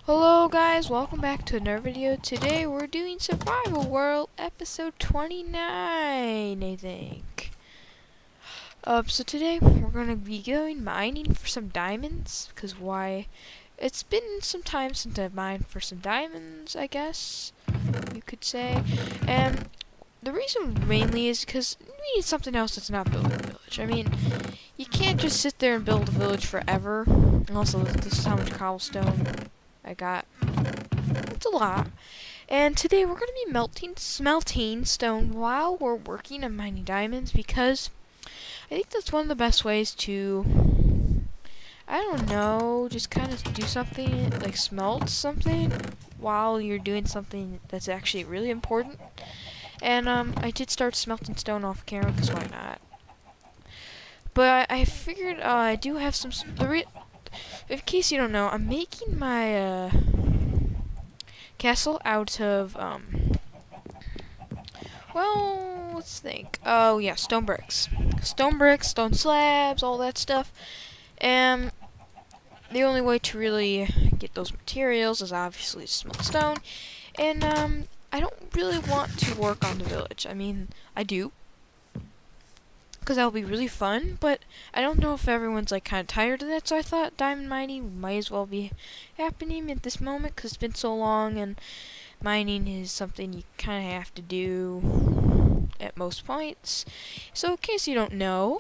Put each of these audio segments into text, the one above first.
Hello guys, welcome back to another video. Today we're doing Survival World episode 29, I think. So today we're gonna be going mining for some diamonds, because why? It's been some time since I've mined for some diamonds, I guess you could say. And the reason mainly is because we need something else that's not building a village. I mean, you can't just sit there and build a village forever. And also, this is how much cobblestone I got. It's a lot. And today we're going to be smelting stone while we're working on mining diamonds, because I think that's one of the best ways to, I don't know, just kind of do something, like smelt something while you're doing something that's actually really important. And I did start smelting stone off camera, because why not? But I figured I do have some, in case you don't know, I'm making my castle out of, well, let's think. Oh, yeah, stone bricks. Stone bricks, stone slabs, all that stuff. And the only way to really get those materials is obviously to smelt stone. And, I don't really want to work on the village. I mean, I do, because that'll be really fun, but I don't know if everyone's like kind of tired of that, so I thought diamond mining might as well be happening at this moment, because it's been so long, and mining is something you kind of have to do at most points. So in case you don't know,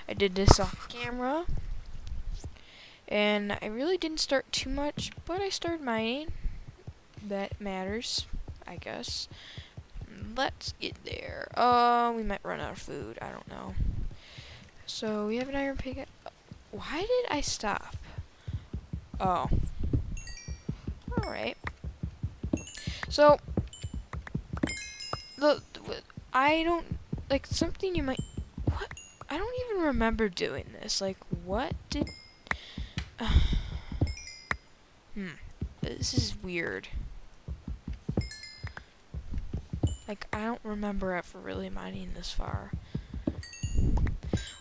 I did this off camera, and I really didn't start too much, but I started mining. That matters, I guess. Let's get there. We might run out of food. I don't know. So we have an iron pickaxe. Why did I stop? Oh. Alright. So, I don't, like, something you might, what? I don't even remember doing this. Like, what did, this is weird. Like, I don't remember ever really mining this far.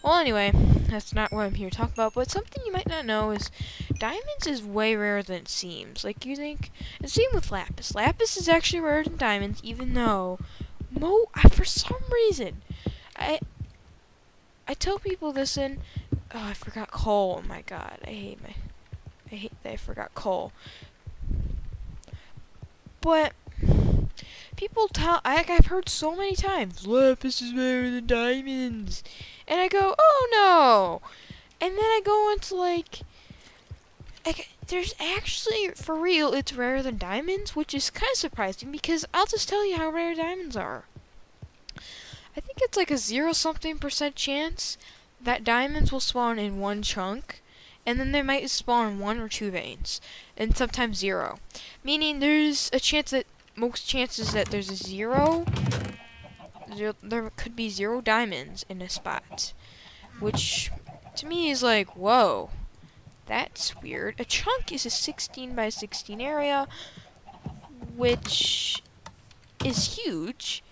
Well, anyway, that's not what I'm here to talk about, but something you might not know is diamonds is way rarer than it seems. Like, you think, and same with lapis. Lapis is actually rarer than diamonds, even though, for some reason, I tell people this and, oh, I forgot coal. Oh my god, I hate that I forgot coal. But people I've heard so many times, lapis is rarer than diamonds. And I go, oh no! And then I go into like, there's actually, for real, it's rarer than diamonds, which is kind of surprising, because I'll just tell you how rare diamonds are. I think it's like a 0-something% chance that diamonds will spawn in one chunk, and then they might spawn in 1 or 2 veins, and sometimes 0. Meaning there's a chance that, most chances that there's a 0, there could be 0 diamonds in a spot. Which, to me, is like, whoa, that's weird. A chunk is a 16 by 16 area, which is huge.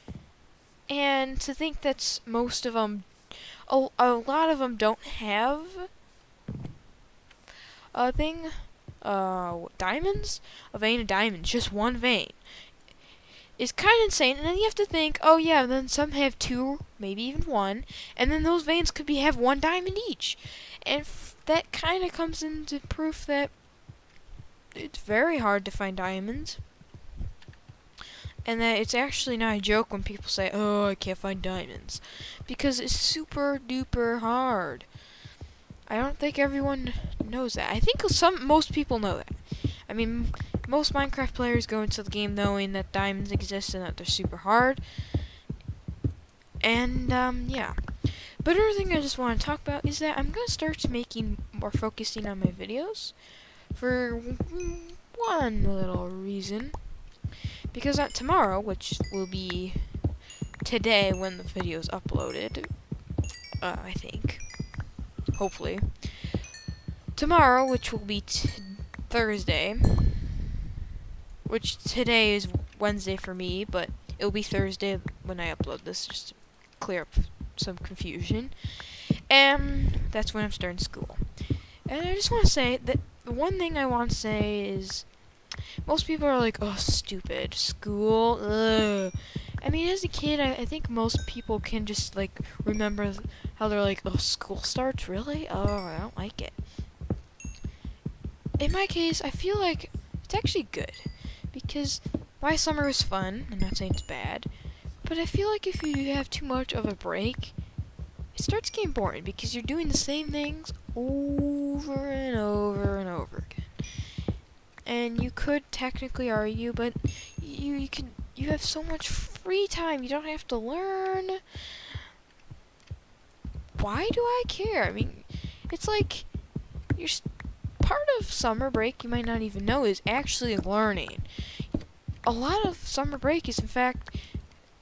And to think that most of them, a lot of them don't have a thing, diamonds, a vein of diamonds, just one vein, is kind of insane. And then you have to think, oh yeah, then some have 2, maybe even 1, and then those veins could have 1 diamond each. And that kind of comes into proof that it's very hard to find diamonds. And that it's actually not a joke when people say, oh, I can't find diamonds. Because it's super duper hard. I don't think everyone knows that. I think most people know that. I mean, most Minecraft players go into the game knowing that diamonds exist and that they're super hard. And, yeah. But another thing I just want to talk about is that I'm going to start focusing on my videos. For one little reason. Because tomorrow, which will be today when the video is uploaded, I think. Hopefully. Tomorrow, which will be Thursday, which today is Wednesday for me, but it'll be Thursday when I upload this, just to clear up some confusion. And that's when I'm starting school. And I just want to say that the one thing I want to say is most people are like, oh, stupid, school, ugh. I mean, as a kid, I think most people can just, like, remember how they're like, oh, school starts, really? Oh, I don't like it. In my case, I feel like it's actually good, because my summer was fun. I'm not saying it's bad, but I feel like if you have too much of a break, it starts getting boring, because you're doing the same things over and over and over again. And you could technically argue, but you have so much free time. You don't have to learn. Why do I care? I mean, it's like part of summer break, you might not even know, is actually learning. A lot of summer break is, in fact,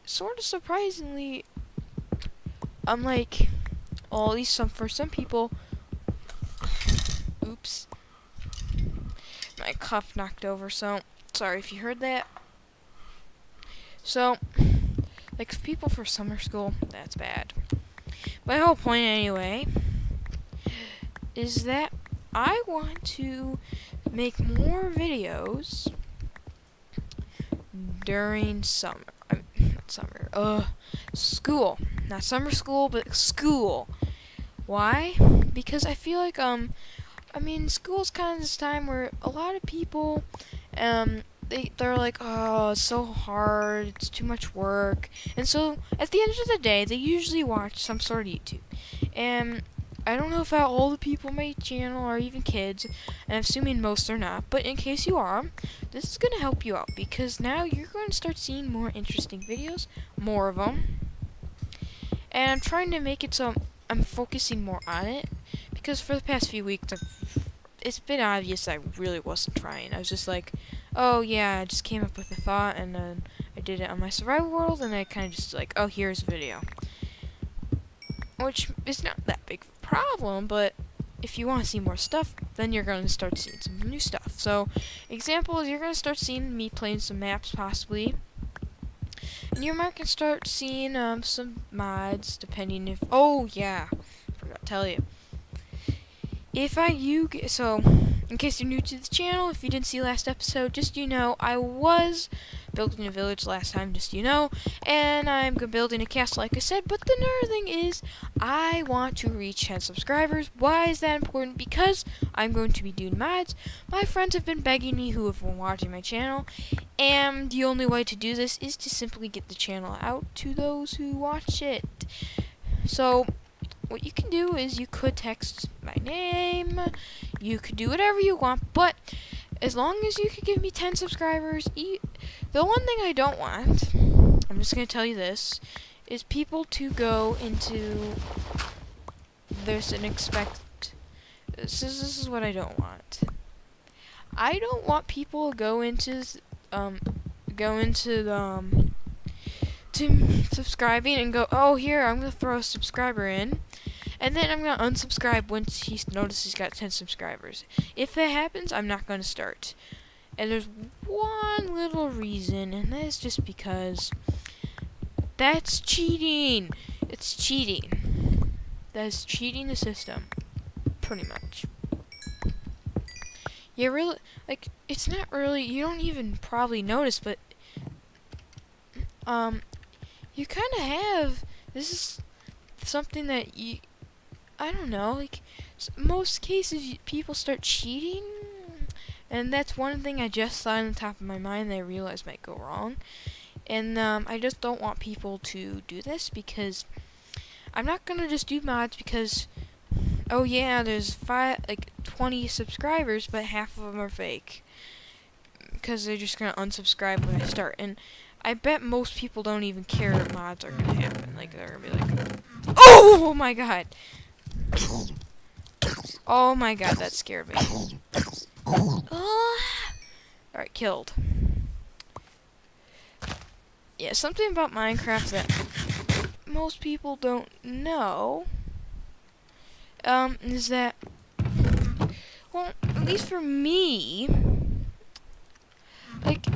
sort of surprisingly, unlike, well, at least for some people. Oops. My cup knocked over, so sorry if you heard that. So, like, people for summer school, that's bad. My whole point, anyway, is that I want to make more videos during summer. Not summer. School. Not summer school, but school. Why? Because I feel like, I mean, school's kind of this time where a lot of people, they're like, oh, it's so hard, it's too much work. And so, at the end of the day, they usually watch some sort of YouTube. And I don't know if all the people on my channel are even kids, and I'm assuming most are not, but in case you are, this is going to help you out, because now you're going to start seeing more interesting videos, more of them. And I'm trying to make it so I'm focusing more on it, because for the past few weeks, it's been obvious I really wasn't trying. I was just like, oh yeah, I just came up with a thought, and then I did it on my survival world, and I kind of just like, oh, here's a video. Which is not that big of a problem, but if you want to see more stuff, then you're going to start seeing some new stuff. So, example is you're going to start seeing me playing some maps, possibly. And you might start seeing some mods, depending if... Oh, yeah. Forgot to tell you. So, in case you're new to the channel, if you didn't see last episode, just I was building a village last time, and I'm building a castle, like I said, but the another thing is, I want to reach 10 subscribers. Why is that important? Because I'm going to be doing mods. My friends have been begging me, who have been watching my channel, and the only way to do this is to simply get the channel out to those who watch it. So, what you can do is you could text my name, you could do whatever you want, but as long as you could give me 10 subscribers, the one thing I don't want, I'm just going to tell you this, is people to go into this and expect, this is what I don't want. I don't want people to go into to subscribing and go, oh, here, I'm going to throw a subscriber in, and then I'm going to unsubscribe once he notices he's got 10 subscribers. If that happens, I'm not going to start. And there's one little reason, and that is just because that's cheating. It's cheating. That is cheating the system, pretty much. Yeah, really, like, it's not really, you don't even probably notice, but, you kind of have, this is something that I don't know, like, most cases, people start cheating, and that's one thing I just thought on the top of my mind that I realized might go wrong, and, I just don't want people to do this, because I'm not gonna just do mods because, oh yeah, there's 20 subscribers, but half of them are fake, because they're just gonna unsubscribe when I start, and I bet most people don't even care that mods are gonna happen. Like, they're gonna be like, oh my god! Oh my god, that scared me. Alright, killed. Yeah, something about Minecraft that most people don't know, is that, well, at least for me, like,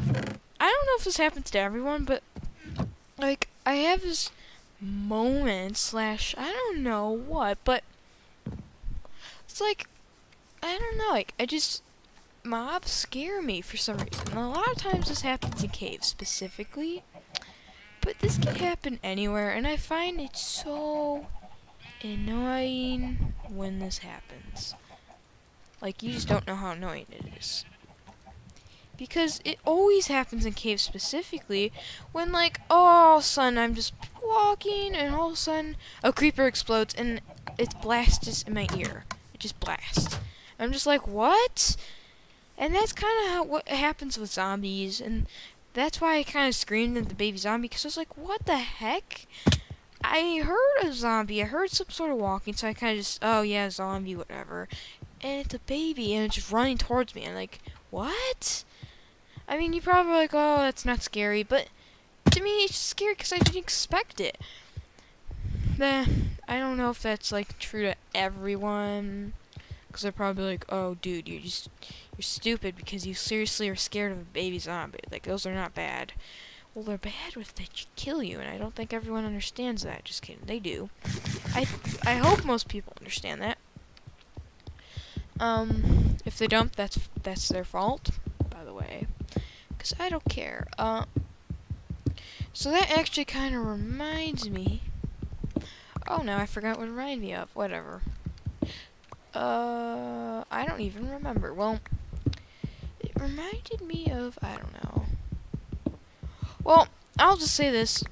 I don't know if this happens to everyone, but, like, I have this moment / I don't know what, but it's like, I don't know, like, I just, mobs scare me for some reason. And a lot of times this happens in caves specifically, but this can happen anywhere, and I find it so annoying when this happens. Like, you just don't know how annoying it is. Because it always happens in caves specifically when, like, all of a sudden I'm just walking and all of a sudden a creeper explodes and it blasts in my ear. It just blasts. I'm just like, what? And that's kind of what happens with zombies, and that's why I kind of screamed at the baby zombie, because I was like, what the heck? I heard a zombie. I heard some sort of walking, so I kind of just, oh yeah, zombie, whatever. And it's a baby, and it's just running towards me. I'm like, what? I mean, you're probably like, oh, that's not scary, but to me, it's scary because I didn't expect it. I don't know if that's, like, true to everyone, because they're probably like, oh, dude, you're stupid because you seriously are scared of a baby zombie. Like, those are not bad. Well, they're bad if they kill you, and I don't think everyone understands that. Just kidding, they do. I hope most people understand that. If they don't, that's their fault, by the way, because I don't care. So that actually kind of reminds me. Oh, now I forgot what it reminded me of. Whatever. I don't even remember. Well, it reminded me of, I don't know. Well, I'll just say this.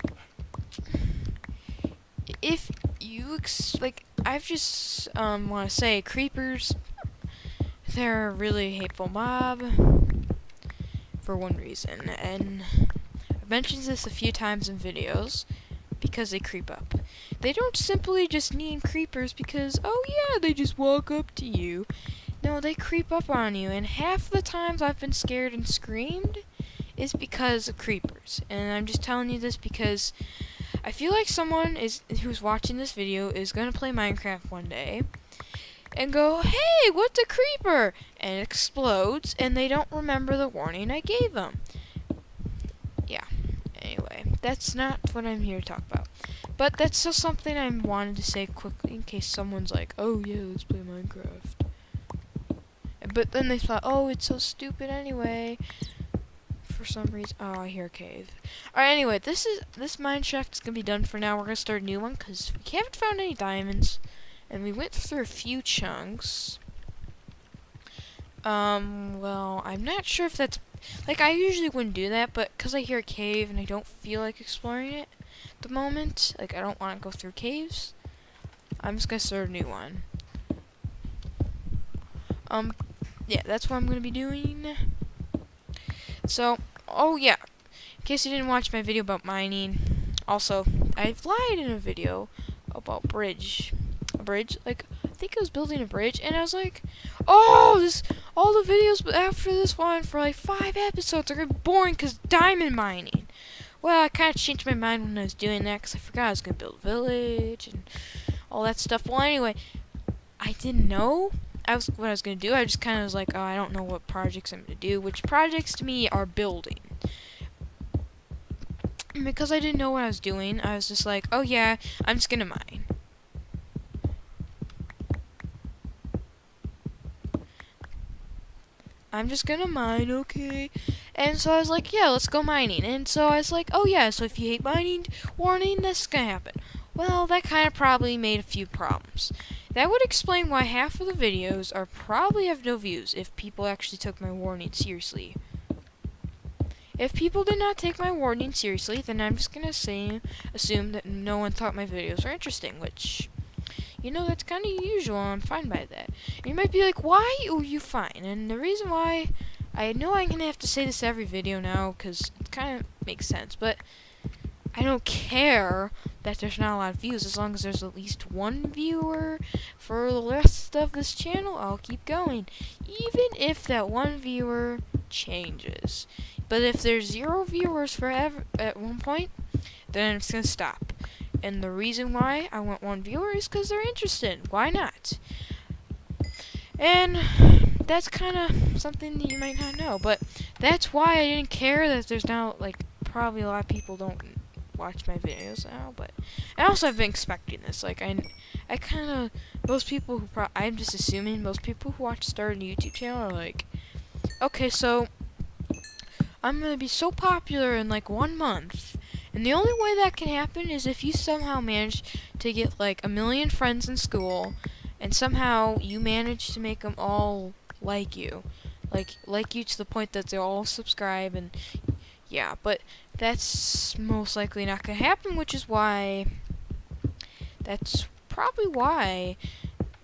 If you, I've just, want to say, creepers, they're a really hateful mob, for one reason, and I've mentioned this a few times in videos, because they creep up. They don't simply just name creepers because, oh yeah, they just walk up to you. No, they creep up on you, and half the times I've been scared and screamed is because of creepers. And I'm just telling you this because I feel like someone who's watching this video is gonna play Minecraft one day and go, hey, what's a creeper? And it explodes, and they don't remember the warning I gave them. Yeah. Anyway, that's not what I'm here to talk about. But that's just something I wanted to say quickly in case someone's like, oh yeah, let's play Minecraft. But then they thought, oh, it's so stupid anyway. For some reason. Oh, I hear a cave. Alright, anyway, this mine shaft is going to be done for now. We're going to start a new one because we haven't found any diamonds. And we went through a few chunks. Well, I'm not sure if that's... Like, I usually wouldn't do that, but because I hear a cave and I don't feel like exploring it at the moment, like, I don't want to go through caves, I'm just going to start a new one. Yeah, that's what I'm going to be doing. So, oh yeah, in case you didn't watch my video about mining, also, I've lied in a video about a bridge, like, I think I was building a bridge, and I was like, oh, all the videos after this one for like 5 episodes are gonna be boring because diamond mining. Well, I kind of changed my mind when I was doing that because I forgot I was gonna build a village and all that stuff. Well, anyway, I didn't know what I was gonna do. I just kind of was like, oh, I don't know what projects I'm gonna do, which projects to me are building. And because I didn't know what I was doing, I was just like, oh yeah, I'm just gonna mine. I'm just gonna mine, okay? And so I was like, yeah, let's go mining. And so I was like, oh yeah, so if you hate mining, warning, this is gonna happen. Well, that kind of probably made a few problems. That would explain why half of the videos are probably have no views if people actually took my warning seriously. If people did not take my warning seriously, then I'm just gonna assume that no one thought my videos were interesting, which, you know, that's kind of usual, and I'm fine by that. And you might be like, why are you fine? And the reason why, I know I'm gonna have to say this every video now, because it kind of makes sense, but I don't care that there's not a lot of views. As long as there's at least one viewer for the rest of this channel, I'll keep going. Even if that one viewer changes. But if there's 0 viewers forever at one point, then it's gonna stop. And the reason why I want 1 viewer is because they're interested. Why not? And that's kind of something that you might not know. But that's why I didn't care that there's now, like, probably a lot of people don't watch my videos now. But I also have been expecting this. Like, I kind of, most people who I'm just assuming most people who start a YouTube channel are like, okay, so I'm gonna be so popular in like 1 month. And the only way that can happen is if you somehow manage to get like 1 million friends in school, and somehow you manage to make them all like you. Like you to the point that they all subscribe, and yeah, but that's most likely not gonna happen, which is why that's probably why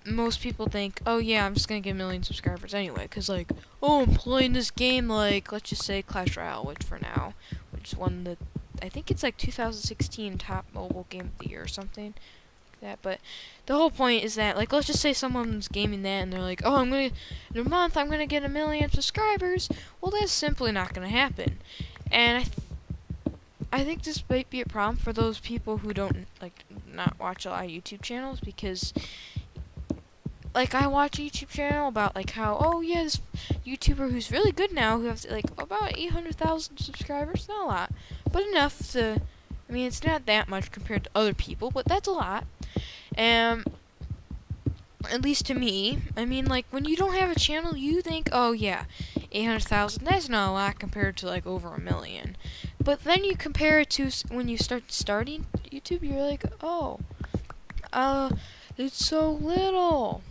most people think, oh yeah, I'm just gonna get 1 million subscribers anyway, cause like, oh, I'm playing this game, like, let's just say Clash Royale, which won the, I think it's like 2016 top mobile game of the year or something like that. But the whole point is that, like, let's just say someone's gaming that and they're like, oh, in a month I'm gonna get 1 million subscribers. Well, that's simply not gonna happen, and I think this might be a problem for those people who don't like not watch a lot of YouTube channels, because like I watch a YouTube channel about like how, oh yeah, this YouTuber who's really good now, who has like about 800,000 subscribers, not a lot, but enough to, I mean, it's not that much compared to other people, but that's a lot. And at least to me, I mean, like when you don't have a channel, you think, oh yeah, 800,000, that's not a lot compared to like over 1 million. But then you compare it to when you starting YouTube, you're like, oh, it's so little.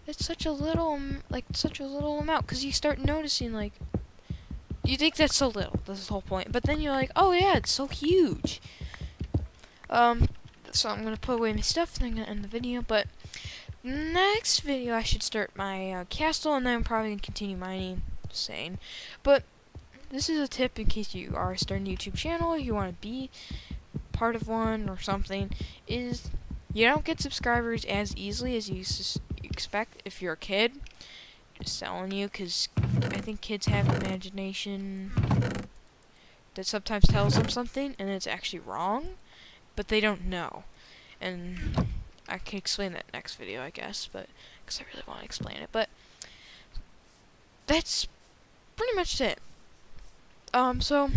It's such a little, such a little amount, because you start noticing, like, you think that's so little, that's the whole point, but then you're like, oh yeah, it's so huge. So I'm gonna put away my stuff, and I'm gonna end the video, but next video I should start my, castle, and then I'm probably gonna continue mining, just saying. But this is a tip in case you are starting a YouTube channel, you wanna be part of one or something, is you don't get subscribers as easily as you expect if you're a kid. Just telling you, because I think kids have an imagination that sometimes tells them something and it's actually wrong, but they don't know. And I can explain that next video, I guess, but because I really want to explain it. But that's pretty much it. So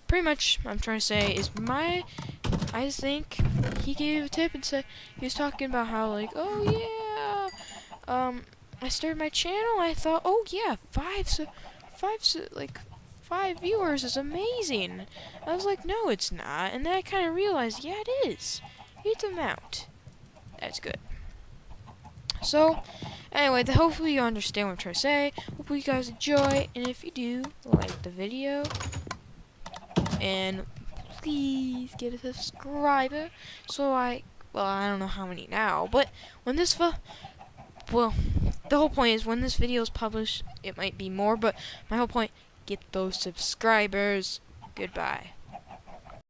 pretty much what I'm trying to say is I think he gave a tip and said he was talking about how, like, oh yeah, I started my channel. I thought, oh yeah, five viewers is amazing. I was like, no, it's not. And then I kind of realized, yeah, it is. It's amount. That's good. So, anyway, hopefully you understand what I'm trying to say. Hopefully you guys enjoy, and if you do, like the video, and please get a subscriber, so I don't know how many now, but when this the whole point is when this video is published, it might be more, but my whole point, get those subscribers. Goodbye.